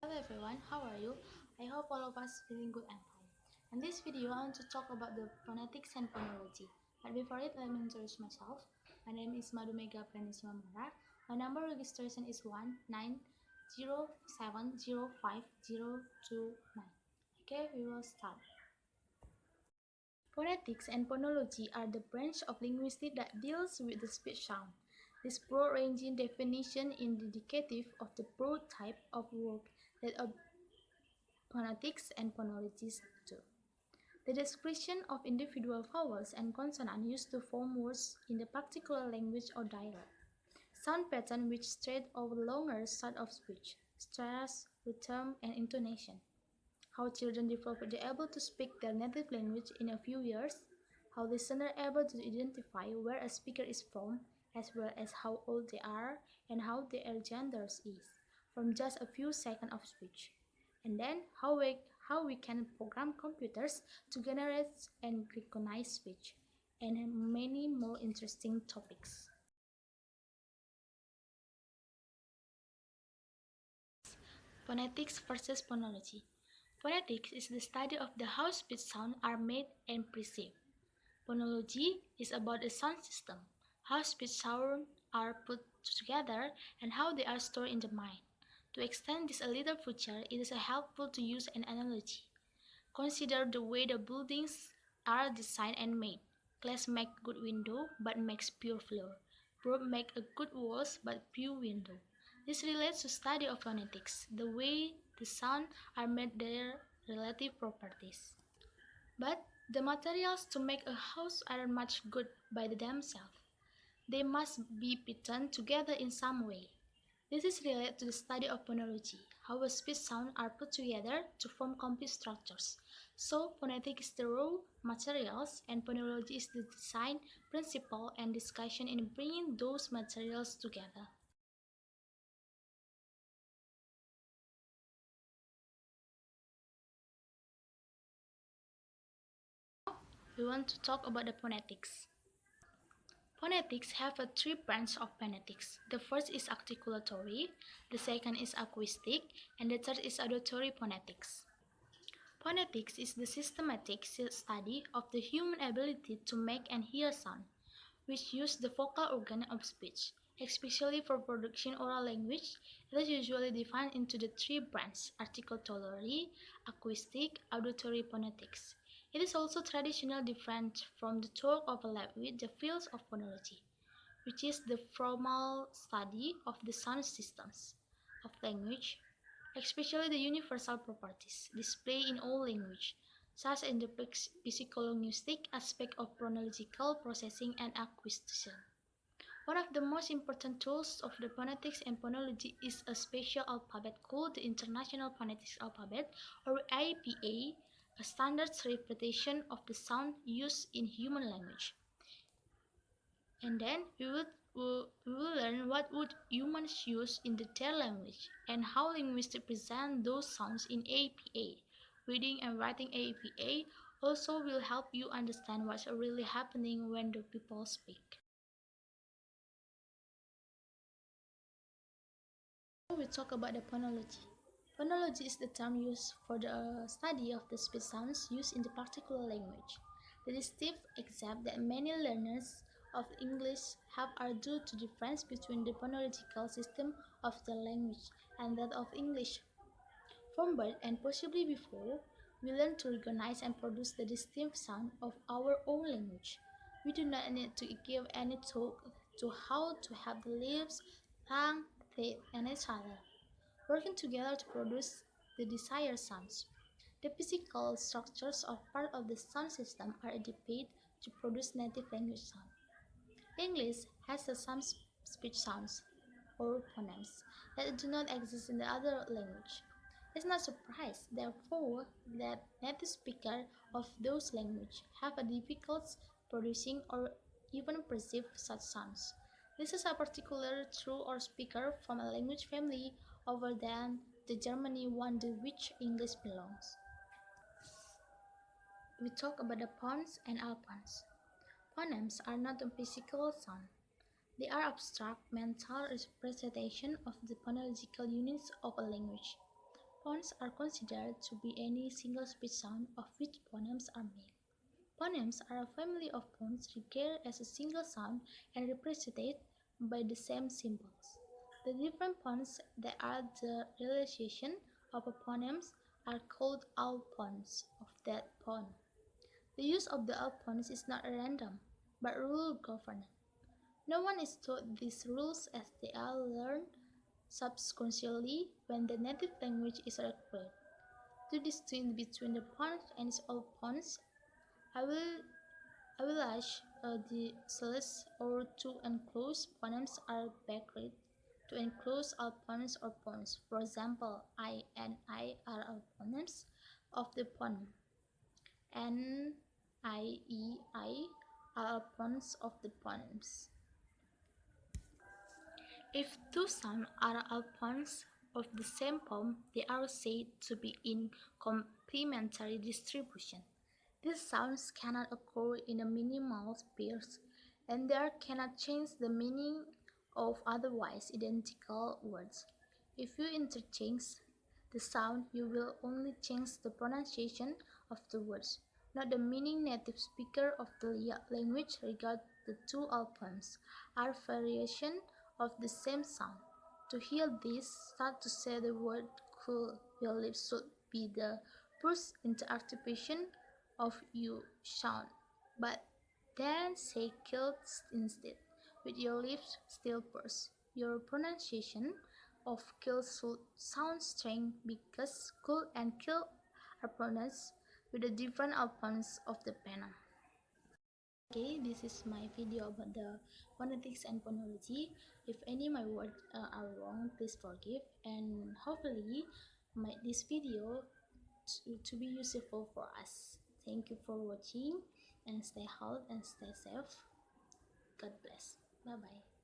Hello everyone, how are you? I hope all of us feeling good and fine. In this video, I want to talk about the phonetics and phonology. But before it, let me introduce myself. My name is Madhumega Pranisima Mara. My number registration is 190705029. Okay, we will start. Phonetics and phonology are the branch of linguistics that deals with the speech sound. This broad-ranging definition is indicative of the broad type of work that phonetics and phonologists do. The description of individual vowels and consonants used to form words in a particular language or dialect. Sound pattern which spread over longer start of speech, stress, rhythm, and intonation. How children develop to be able to speak their native language in a few years. How listeners are able to identify where a speaker is from, as well as how old they are and how their gender is, from just a few seconds of speech. And then how we can program computers to generate and recognize speech, and many more interesting topics. Phonetics versus phonology. Phonetics is the study of the how speech sounds are made and perceived. Phonology is about the sound system, how speech sounds are put together and how they are stored in the mind. To extend this a little further, it is helpful to use an analogy. Consider the way the buildings are designed and made. Glass make good window but makes poor floor. Board make a good walls but poor window. This relates to study of phonetics, the way the sound are made their relative properties. But the materials to make a house aren't much good by themselves. They must be put together in some way. This is related to the study of phonology, how a speech sounds are put together to form complete structures. So, phonetics is the raw materials and phonology is the design, principle, and discussion in bringing those materials together. We want to talk about the phonetics. Phonetics have a three branches of phonetics. The first is articulatory, the second is acoustic, and the third is auditory phonetics. Phonetics is the systematic study of the human ability to make and hear sound, which use the vocal organ of speech. Especially for production oral language, it is usually defined into the three branches: articulatory, acoustic, auditory phonetics. It is also traditionally different from the talk overlap with the fields of phonology, which is the formal study of the sound systems of language, especially the universal properties displayed in all language, such as the psycholinguistic aspect of phonological processing and acquisition. One of the most important tools of the phonetics and phonology is a special alphabet called the International Phonetics Alphabet, or IPA, a standard representation of the sound used in human language. And then we will learn what would humans use in their language and how linguists present those sounds in APA. Reading and writing APA also will help you understand what's really happening when the people speak. We talk about the phonology. Phonology is the term used for the study of the speech sounds used in the particular language. The distinct except that many learners of English have are due to the difference between the phonological system of the language and that of English. From birth and possibly before, we learn to recognize and produce the distinct sound of our own language. We do not need to give any talk to how to have the lips, tongue, teeth, and each other working together to produce the desired sounds. The physical structures of part of the sound system are adapted to produce native language sound. English has some speech sounds, or phonemes, that do not exist in the other language. It's not surprise, therefore, that native speakers of those languages have a difficulty producing or even perceive such sounds. This is a particular true or speaker from a language family other than the Germany one to which English belongs. We talk about the phones and alphons. Phonemes are not a physical sound. They are abstract mental representation of the phonological units of a language. Phones are considered to be any single-speech sound of which phonemes are made. Phonemes are a family of tones regarded as a single sound and represented by the same symbols. The different phones that are the realization of a phonemes are called allophones of that phone. The use of the allophones is not random, but rule-governed. No one is taught these rules as they are learned subconsciously when the native language is required. To distinguish between the phones and its allophones, I will the cells or to enclose phonemes are backlit to enclose allophones or phones. For example, I and I are allophones of the phoneme. N, I, E, I are allophones of the phonemes. If two sounds are allophones of the same phone, they are said to be in complementary distribution. These sounds cannot occur in a minimal pairs, and they cannot change the meaning of otherwise identical words. If you interchange the sound, you will only change the pronunciation of the words, not the meaning. Native speakers of the language regard the two allophones are variations of the same sound. To hear this, start to say the word cool. Your lips should be the first interactivation of you sound, but then say kill instead, with your lips still pursed. Your pronunciation of kill should sound strange because cool and kill are pronounced with the different allophones of the penna. Okay, this is my video about the phonetics and phonology. If any my words are wrong, please forgive, and hopefully this video to be useful for us. Thank you for watching, and stay healthy and stay safe. God bless. Bye bye.